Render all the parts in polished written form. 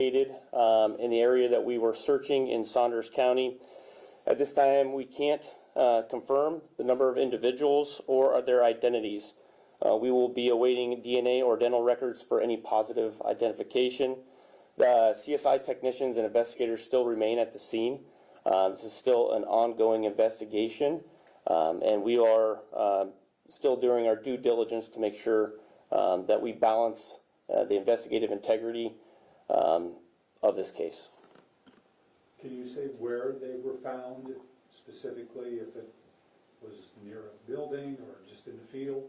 in the area that we were searching in Saunders County. At this time, we can't confirm the number of individuals or their identities. We will be awaiting DNA or dental records for any positive identification. The CSI technicians and investigators still remain at the scene. This is still an ongoing investigation, and we are still doing our due diligence to make sure that we balance the investigative integrity of this case. Can you say where they were found specifically, if it was near a building or just in the field?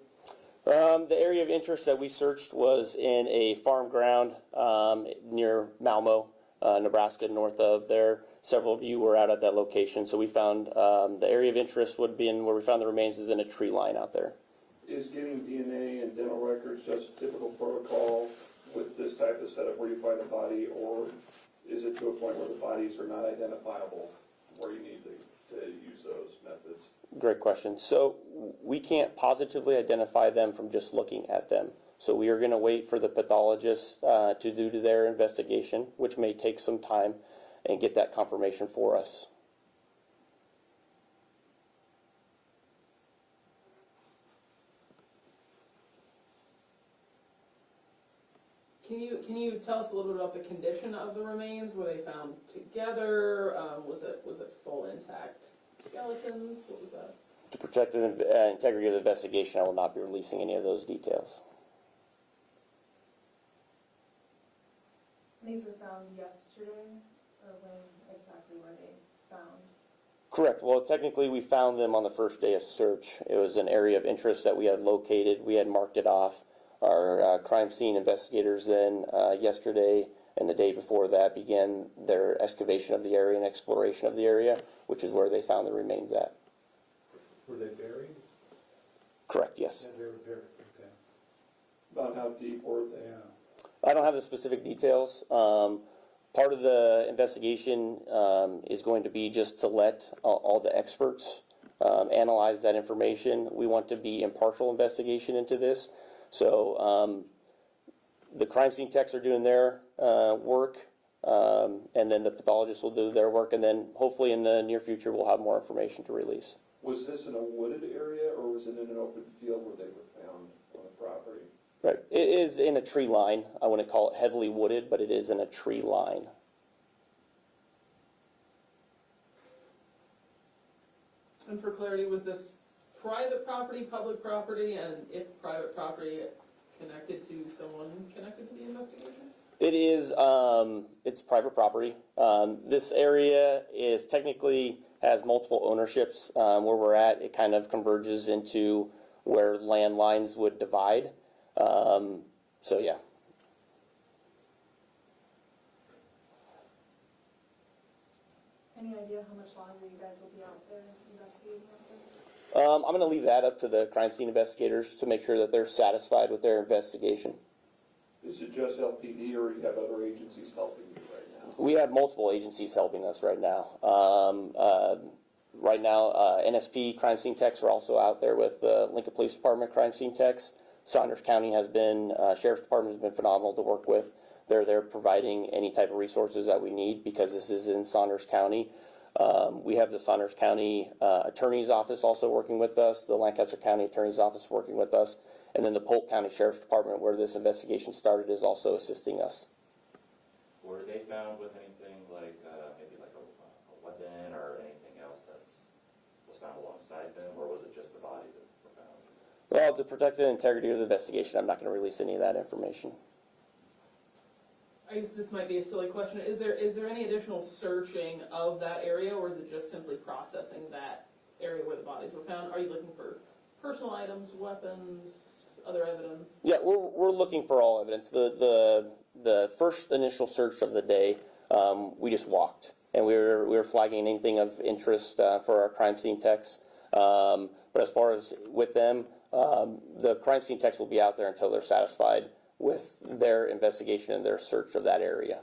The area of interest that we searched was in a farm ground near Malmo, Nebraska, north of there. Several of you were out at that location, so we found the area of interest would be in where we found the remains is in a tree line out there. Is getting DNA and dental records just typical protocol with this type of setup where you find a body, or is it to a point where the bodies are not identifiable where you need to use those methods? Great question. So we can't positively identify them from just looking at them. So we are going to wait for the pathologists to do their investigation, which may take some time, and get that confirmation for us. Can you tell us a little bit about the condition of the remains? Were they found together? Was it full intact skeletons? What was that? To protect the integrity of the investigation, I will not be releasing any of those details. These were found yesterday, or when exactly were they found? Correct. Well, technically, we found them on the first day of search. It was an area of interest that we had located. We had marked it off. Our crime scene investigators then yesterday and the day before that began their excavation of the area and exploration of the area, which is where they found the remains at. Were they buried? Correct, yes. Yeah, they were buried, okay. About how deep were they? Yeah. I don't have the specific details. Part of the investigation is going to be just to let all the experts analyze that information. We want to be impartial investigation into this. So the crime scene techs are doing their work, and then the pathologists will do their work, and then hopefully in the near future we'll have more information to release. Was this in a wooded area, or was it in an open field where they were found on the property? Right. It is in a tree line. I wouldn't call it heavily wooded, but it is in a tree line. And for clarity, was this private property, public property, and if private property, connected to someone connected to the investigation? It is, it's private property. This area is technically has multiple ownerships. Where we're at, it kind of converges into where land lines would divide. So yeah. Any idea how much longer you guys will be out there investigating out there? I'm going to leave that up to the crime scene investigators to make sure that they're satisfied with their investigation. Is it just LPD, or you have other agencies helping you right now? We have multiple agencies helping us right now. NSP crime scene techs are also out there with the Lincoln Police Department crime scene techs. Saunders County has been, Sheriff's Department has been phenomenal to work with. They're there providing any type of resources that we need because this is in Saunders County. We have the Saunders County Attorney's Office also working with us, the Lancaster County Attorney's Office working with us, and then the Polk County Sheriff's Department, where this investigation started, is also assisting us. Were they found with anything like maybe like a weapon or anything else that was found alongside them, or was it just the bodies that were found? Well, to protect the integrity of the investigation, I'm not going to release any of that information. I guess this might be a silly question. Is there any additional searching of that area, or is it just simply processing that area where the bodies were found? Are you looking for personal items, weapons, other evidence? Yeah, we're looking for all evidence. The first initial search of the day, we just walked, and we were flagging anything of interest for our crime scene techs. But as far as with them, the crime scene techs will be out there until they're satisfied with their investigation and their search of that area.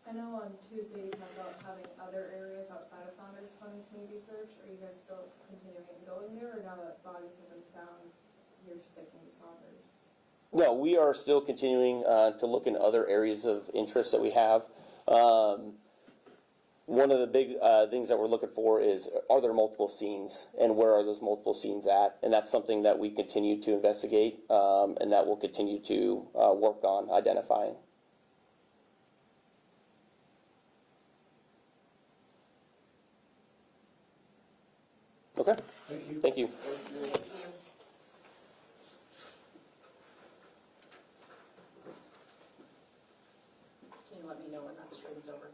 I know on Tuesday you talked about having other areas outside of Saunders County to maybe search. Are you guys still continuing and going there, or now that bodies have been found, you're sticking to Saunders? No, we are still continuing to look in other areas of interest that we have. One of the big things that we're looking for is, are there multiple scenes, and where are those multiple scenes at? And that's something that we continue to investigate, and that we'll continue to work on identifying. Okay, Thank you. thank you. Can you let me know when that stream's over?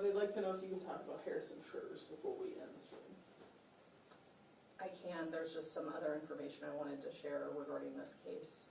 They'd like to know if you can talk about Harrison Schurz before we end the stream. I can, there's just some other information I wanted to share regarding this case.